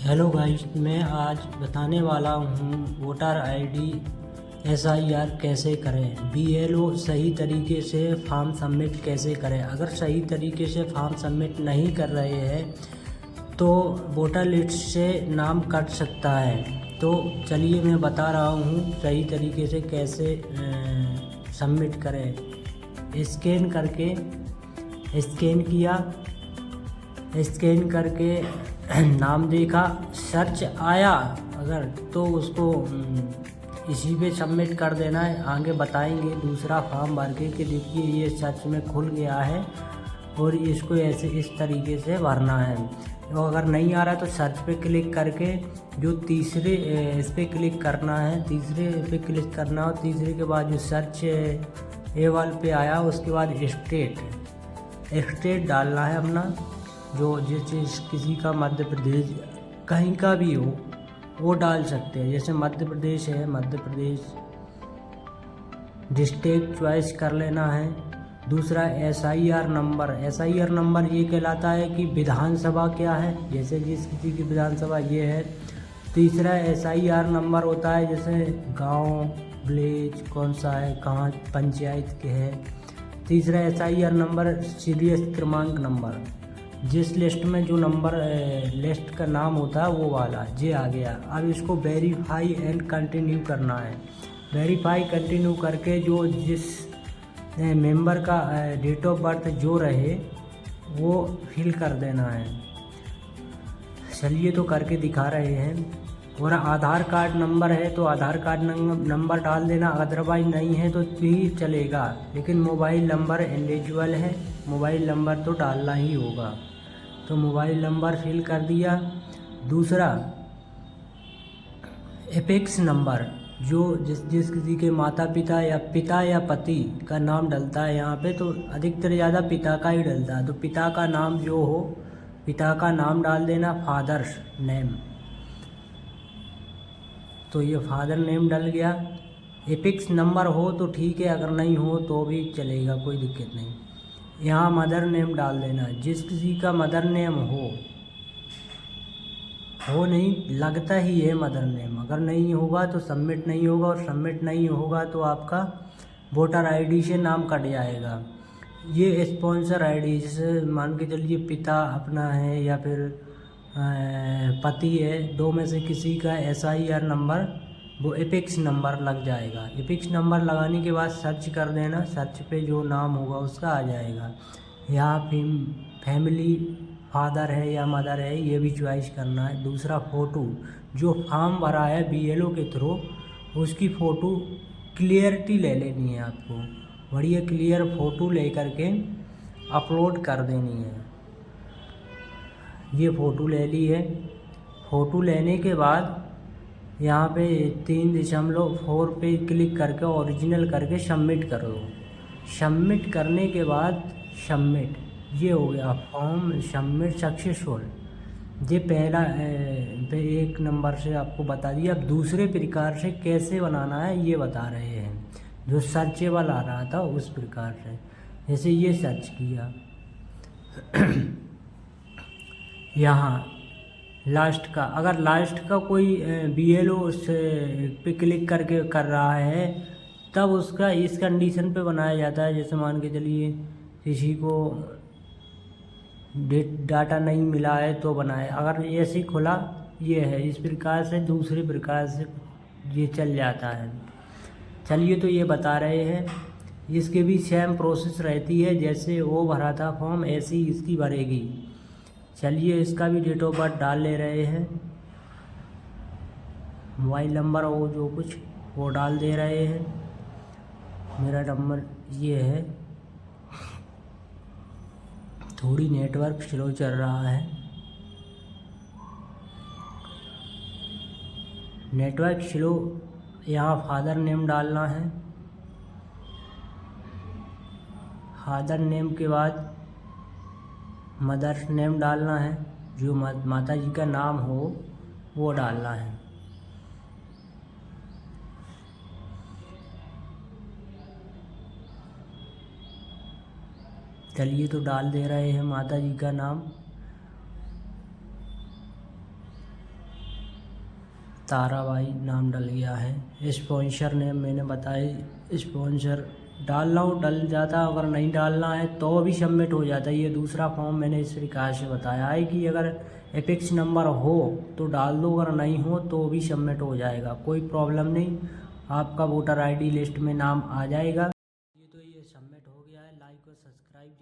Hello guys, मैं आज बताने वाला हूँ वोटर आईडी SIR कैसे करें। BLO सही तरीके से फॉर्म सबमिट कैसे करें। अगर सही तरीके से फॉर्म सबमिट नहीं कर रहे हैं तो वोटर लिस्ट से नाम कट सकता है। तो चलिए मैं बता रहा हूँ सही तरीके से कैसे सबमिट करें। स्कैन करके नाम देखा, सर्च आया अगर तो उसको इसी पे सबमिट कर देना है। आगे बताएंगे दूसरा फॉर्म भर के कि देखिए ये सर्च में खुल गया है और इसको ऐसे इस तरीके से भरना है। तो अगर नहीं आ रहा तो सर्च पे क्लिक करके जो तीसरे इस पे क्लिक करना है, तीसरे पे क्लिक करना और तीसरे के बाद जो सर्च एवल पे आया उसके बाद स्टेट डालना है अपना, जो जिस चीज़ किसी का मध्य प्रदेश कहीं का भी हो वो डाल सकते हैं। जैसे मध्य प्रदेश है, मध्य प्रदेश डिस्ट्रिक्ट चॉइस कर लेना है। दूसरा SIR नंबर ये कहलाता है कि विधानसभा क्या है, जैसे जिस किसी की विधानसभा ये है। तीसरा SIR नंबर होता है जैसे गांव विलेज कौन सा है, कहाँ पंचायत के है। तीसरा SIR नंबर सीरियस क्रमांक नंबर, जिस लिस्ट में जो नंबर लिस्ट का नाम होता है वो वाला ये आ गया। अब इसको वेरीफाई एंड कंटिन्यू करना है। वेरीफाई कंटिन्यू करके जो जिस मेंबर का डेट ऑफ बर्थ जो रहे वो फिल कर देना है। चलिए तो करके दिखा रहे हैं। और आधार कार्ड नंबर है तो आधार कार्ड नंबर डाल देना, अदरवाइज नहीं है तो भी चलेगा, लेकिन मोबाइल नंबर इंडिविजुअल है, मोबाइल नंबर तो डालना ही होगा। तो मोबाइल नंबर फिल कर दिया। दूसरा एपिक्स नंबर, जो जिस किसी के माता पिता या पति का नाम डलता है यहाँ पे, तो अधिकतर ज़्यादा पिता का ही डलता है। तो पिता का नाम जो हो, पिता का नाम डाल देना, फादर्स नेम। तो ये फादर नेम डल गया। एपिक्स नंबर हो तो ठीक है, अगर नहीं हो तो भी चलेगा, कोई दिक्कत नहीं। यहाँ मदर नेम डाल देना, जिस किसी का मदर नेम हो नहीं लगता ही है मदर नेम, अगर नहीं होगा तो सबमिट नहीं होगा, और सबमिट नहीं होगा तो आपका वोटर आईडी से नाम कट जाएगा। ये स्पॉन्सर आईडी, जैसे मान के चलिए पिता अपना है या फिर पति है, दो में से किसी का SIR नंबर वो एपिक्स नंबर लग जाएगा। एपिक्स नंबर लगाने के बाद सर्च कर देना, सर्च पे जो नाम होगा उसका आ जाएगा। यहाँ फैमिली फादर है या मदर है ये भी चॉइस करना है। दूसरा फ़ोटो, जो फॉर्म भरा है BLO के थ्रू उसकी फ़ोटो क्लियरिटी ले लेनी है आपको, बढ़िया क्लियर फ़ोटो ले करके अपलोड कर देनी है। ये फ़ोटो ले ली है। फ़ोटो लेने के बाद यहाँ पे 3.4 पे क्लिक करके ओरिजिनल करके सबमिट कर दो। सबमिट करने के बाद सबमिट, ये हो गया फॉर्म सबमिट सक्सेसफुल। ये पहला एक नंबर से आपको बता दिया। अब दूसरे प्रकार से कैसे बनाना है ये बता रहे हैं, जो सर्चेबल आ रहा था उस प्रकार से। जैसे ये सर्च किया यहाँ लास्ट का, अगर लास्ट का कोई BLO से पे क्लिक करके कर रहा है तब उसका इस कंडीशन पे बनाया जाता है। जैसे मान के चलिए किसी को डाटा नहीं मिला है तो बनाए, अगर ऐसे ही खुला ये है, इस प्रकार से दूसरे प्रकार से ये चल जाता है। चलिए तो ये बता रहे हैं, इसके भी सेम प्रोसेस रहती है, जैसे वो भरा था फॉर्म ऐसे ही इसकी भरेगी। चलिए इसका भी डेट ऑफ बर्थ डाल ले रहे हैं, मोबाइल नंबर वो जो कुछ वो डाल दे रहे हैं। मेरा नंबर ये है, थोड़ी नेटवर्क स्लो चल रहा है, नेटवर्क स्लो। यहाँ फादर नेम डालना है, फादर नेम के बाद मदर्स नेम डालना है, जो माता जी का नाम हो वो डालना है। चलिए तो डाल दे रहे हैं माता जी का नाम। ताराबाई नाम डल गया है। स्पॉन्सर नेम मैंने बताया, स्पॉन्सर डालना हो डल जाता, अगर नहीं डालना है तो भी सबमिट हो जाता है। ये दूसरा फॉर्म मैंने इस प्रकार से बताया है कि अगर एपिक्स नंबर हो तो डाल दो, अगर नहीं हो तो भी सबमिट हो जाएगा, कोई प्रॉब्लम नहीं, आपका वोटर ID लिस्ट में नाम आ जाएगा। ये सबमिट हो गया है। लाइक और सब्सक्राइब